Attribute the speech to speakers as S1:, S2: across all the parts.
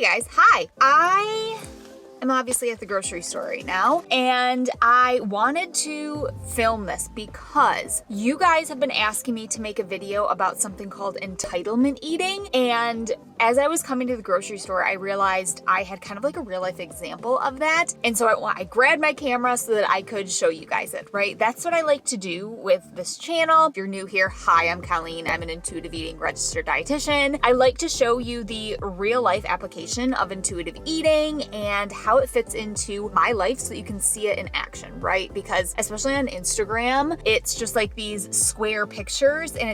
S1: guys, hi. I'm obviously at the grocery store right now, and I wanted to film this because you guys have been asking me to make a video about something called entitlement eating, and as I was coming to the grocery store, I realized I had kind of like a real life example of that, and so I grabbed my camera so that I could show you guys it, right? That's what I like to do with this channel. If you're new here, hi, I'm Colleen. I'm an intuitive eating registered dietitian. I like to show you the real life application of intuitive eating and how it fits into my life so that you can see it in action, right? Because especially on Instagram, it's just like these square pictures and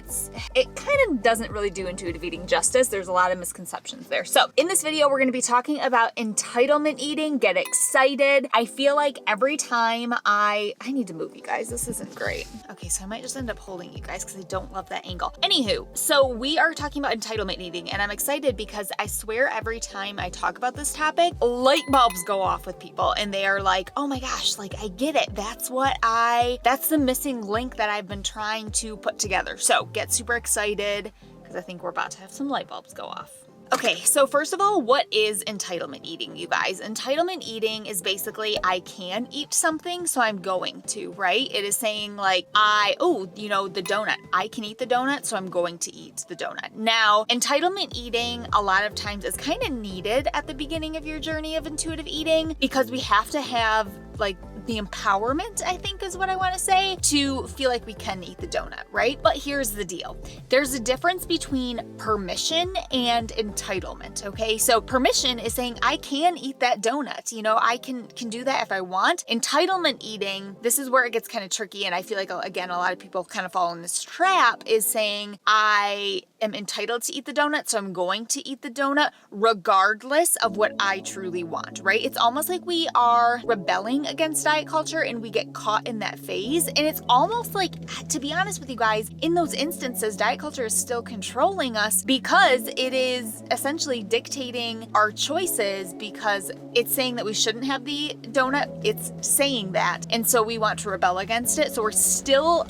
S1: it kind of doesn't really do intuitive eating justice. There's a lot of misconceptions there. So in this video, we're going to be talking about entitlement eating. Get excited. I feel like every time I need to move, you guys. This isn't great. Okay, so I might just end up holding you guys because I don't love that angle. Anywho, so we are talking about entitlement eating, and I'm excited because I swear every time I talk about this topic, light bulbs go off with people and they are like, oh my gosh, like I get it. That's the missing link that I've been trying to put together. So get super excited because I think we're about to have some light bulbs go off. Okay, so first of all, what is entitlement eating, you guys? Entitlement eating is basically I can eat something, so I'm going to, right? It is saying like, the donut. I can eat the donut, so I'm going to eat the donut. Now, entitlement eating a lot of times is kind of needed at the beginning of your journey of intuitive eating because we have to have like the empowerment, I think is what I want to say, to feel like we can eat the donut, right? But here's the deal. There's a difference between permission and entitlement, okay? So permission is saying I can eat that donut. I can do that if I want. Entitlement eating, this is where it gets kind of tricky, and I feel like, again, a lot of people kind of fall in this trap, is saying I am entitled to eat the donut, so I'm going to eat the donut regardless of what I truly want, right? It's almost like we are rebelling against diet culture and we get caught in that phase. And it's almost like, to be honest with you guys, in those instances, diet culture is still controlling us because it is essentially dictating our choices because it's saying that we shouldn't have the donut. It's saying that. And so we want to rebel against it. So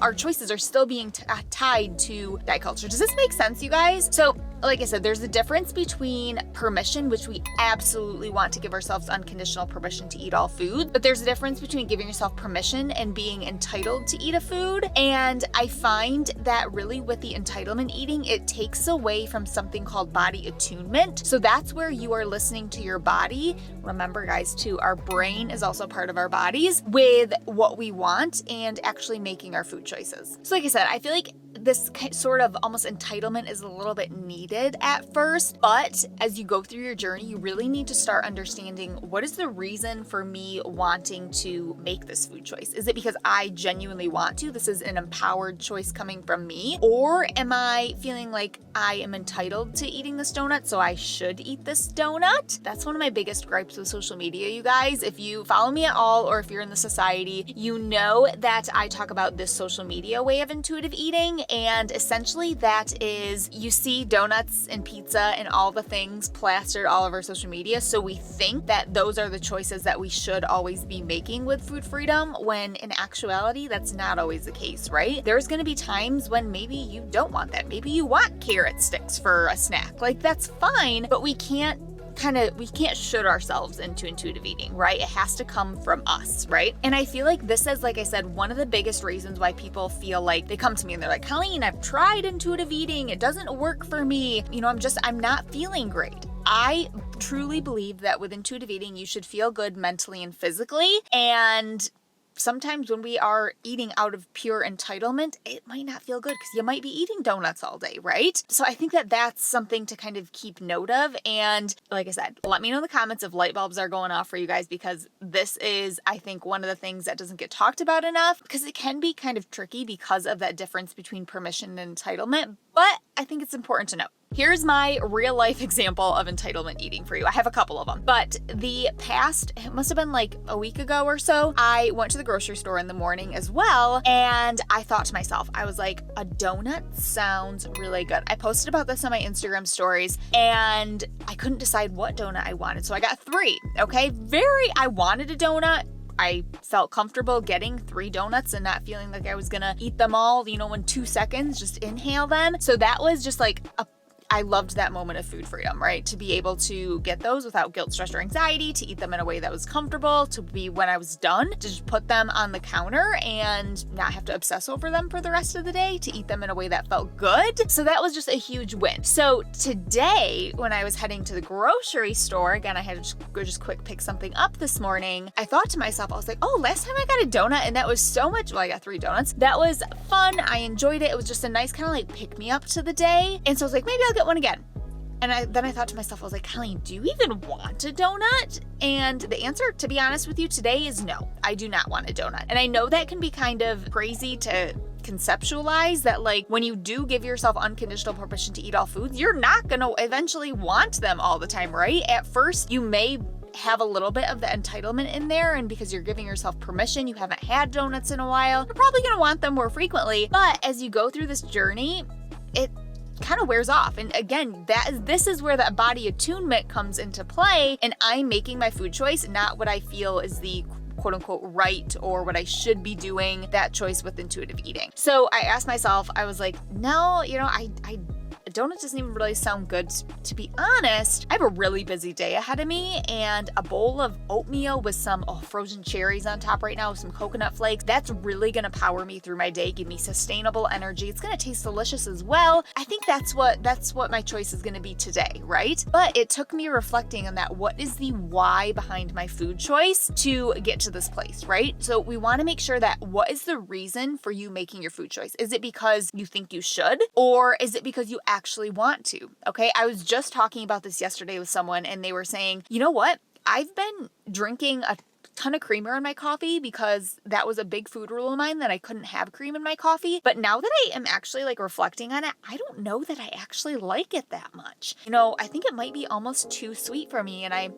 S1: our choices are still being tied to diet culture. Does this make sense, you guys? So like I said, there's a difference between permission, which we absolutely want to give ourselves unconditional permission to eat all food, but there's a difference between giving yourself permission and being entitled to eat a food. And I find that really with the entitlement eating, it takes away from something called body attunement. So that's where you are listening to your body. Remember, guys, too, our brain is also part of our bodies with what we want and actually making our food choices. So like I said, I feel like this sort of almost entitlement is a little bit needed at first, but as you go through your journey, you really need to start understanding what is the reason for me wanting to make this food choice. Is it because I genuinely want to? This is an empowered choice coming from me, or am I feeling like I am entitled to eating this donut, so I should eat this donut? That's one of my biggest gripes with social media, you guys. If you follow me at all, or if you're in the society, you know that I talk about this social media way of intuitive eating. And essentially that is, you see donuts and pizza and all the things plastered all over social media. So we think that those are the choices that we should always be making with food freedom, when in actuality, that's not always the case, right? There's going to be times when maybe you don't want that. Maybe you want carrot sticks for a snack. Like, that's fine, but we can't should ourselves into intuitive eating, right? It has to come from us, right? And I feel like this is, like I said, one of the biggest reasons why people feel like they come to me and they're like, Colleen, I've tried intuitive eating. It doesn't work for me. I'm not feeling great. I truly believe that with intuitive eating, you should feel good mentally and physically. And sometimes when we are eating out of pure entitlement, it might not feel good because you might be eating donuts all day, right? So I think that that's something to kind of keep note of. And like I said, let me know in the comments if light bulbs are going off for you guys, because this is, I think, one of the things that doesn't get talked about enough, because it can be kind of tricky because of that difference between permission and entitlement. But I think it's important to note. Here's my real life example of entitlement eating for you. I have a couple of them, but it must have been like a week ago or so, I went to the grocery store in the morning as well. And I thought to myself, I was like, a donut sounds really good. I posted about this on my Instagram stories and I couldn't decide what donut I wanted. So I got 3, okay? I wanted a donut. I felt comfortable getting 3 donuts and not feeling like I was gonna eat them all, in 2 seconds, just inhale them. So that was just like I loved that moment of food freedom, right? To be able to get those without guilt, stress, or anxiety, to eat them in a way that was comfortable, to be when I was done, to just put them on the counter and not have to obsess over them for the rest of the day, to eat them in a way that felt good. So that was just a huge win. So today, when I was heading to the grocery store, again, I had to just quick pick something up this morning, I thought to myself, I was like, oh, last time I got a donut and that was so much, well, I got 3 donuts. That was fun. I enjoyed it. It was just a nice kind of like pick me up to the day. And so I was like, maybe I'll get one again. And then I thought to myself, I was like, Colleen, do you even want a donut? And the answer, to be honest with you today, is no, I do not want a donut. And I know that can be kind of crazy to conceptualize, that like when you do give yourself unconditional permission to eat all foods, you're not going to eventually want them all the time, right? At first, you may have a little bit of the entitlement in there, and because you're giving yourself permission, you haven't had donuts in a while, you're probably going to want them more frequently. But as you go through this journey, it kind of wears off. And again, this is where that body attunement comes into play, and I'm making my food choice, not what I feel is the quote unquote right or what I should be doing, that choice with intuitive eating. So I asked myself, I was like, no, a donut doesn't even really sound good. To be honest, I have a really busy day ahead of me, and a bowl of oatmeal with some frozen cherries on top right now with some coconut flakes, that's really gonna power me through my day, give me sustainable energy. It's gonna taste delicious as well. I think that's what my choice is gonna be today, right? But it took me reflecting on that. What is the why behind my food choice to get to this place, right? So we wanna make sure that what is the reason for you making your food choice? Is it because you think you should, or is it because you actually want to? Okay, I was just talking about this yesterday with someone, and they were saying, you know what? I've been drinking a ton of creamer in my coffee because that was a big food rule of mine, that I couldn't have cream in my coffee. But now that I am actually like reflecting on it, I don't know that I actually like it that much. I think it might be almost too sweet for me, and I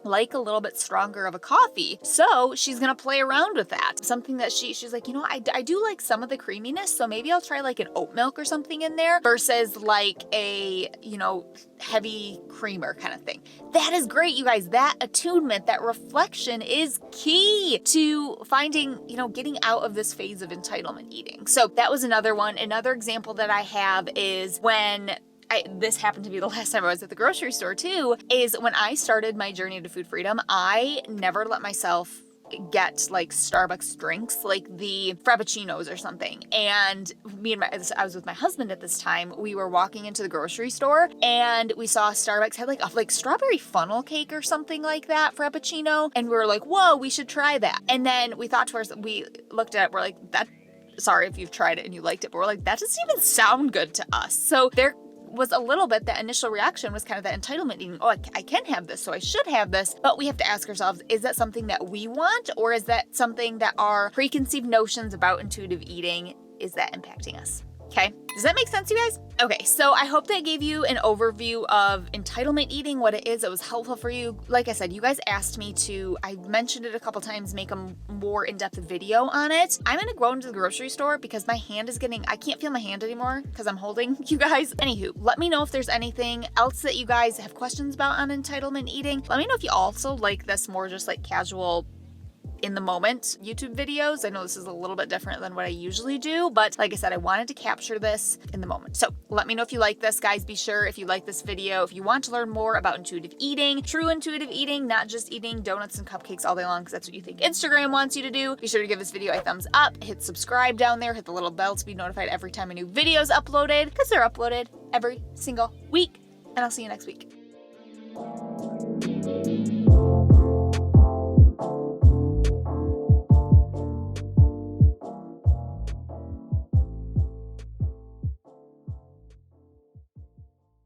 S1: like a little bit stronger of a coffee. So she's gonna play around with that. Something that she's like, I do like some of the creaminess, so maybe I'll try like an oat milk or something in there versus like a, heavy creamer kind of thing. That is great, you guys. That attunement, that reflection is key to finding, getting out of this phase of entitlement eating. So that was another one. Another example that I have is when this happened to be the last time I was at the grocery store too, is when I started my journey to food freedom, I never let myself get like Starbucks drinks, like the Frappuccinos or something. And I was with my husband at this time. We were walking into the grocery store and we saw Starbucks had like strawberry funnel cake or something like that, Frappuccino. And we were like, whoa, we should try that. And then we thought to ourselves, we looked at it, we're like, sorry if you've tried it and you liked it, but we're like, that doesn't even sound good to us. So there was a little bit, the initial reaction was kind of the entitlement eating. Oh, I can have this, so I should have this. But we have to ask ourselves, is that something that we want, or is that something that our preconceived notions about intuitive eating, is that impacting us? Okay, does that make sense, you guys? Okay, so I hope that gave you an overview of entitlement eating, what it is. It was helpful for you. Like I said, you guys asked me to, I mentioned it a couple times, make a more in-depth video on it. I'm gonna go into the grocery store because my hand is I can't feel my hand anymore because I'm holding you guys. Anywho, let me know if there's anything else that you guys have questions about on entitlement eating. Let me know if you also like this more just like casual, in the moment YouTube videos. I know this is a little bit different than what I usually do, but like I said, I wanted to capture this in the moment. So let me know if you like this, guys. Be sure if you like this video, if you want to learn more about intuitive eating, true intuitive eating, not just eating donuts and cupcakes all day long because that's what you think Instagram wants you to do. Be sure to give this video a thumbs up, hit subscribe down there, hit the little bell to be notified every time a new video is uploaded, because they're uploaded every single week. And I'll see you next week.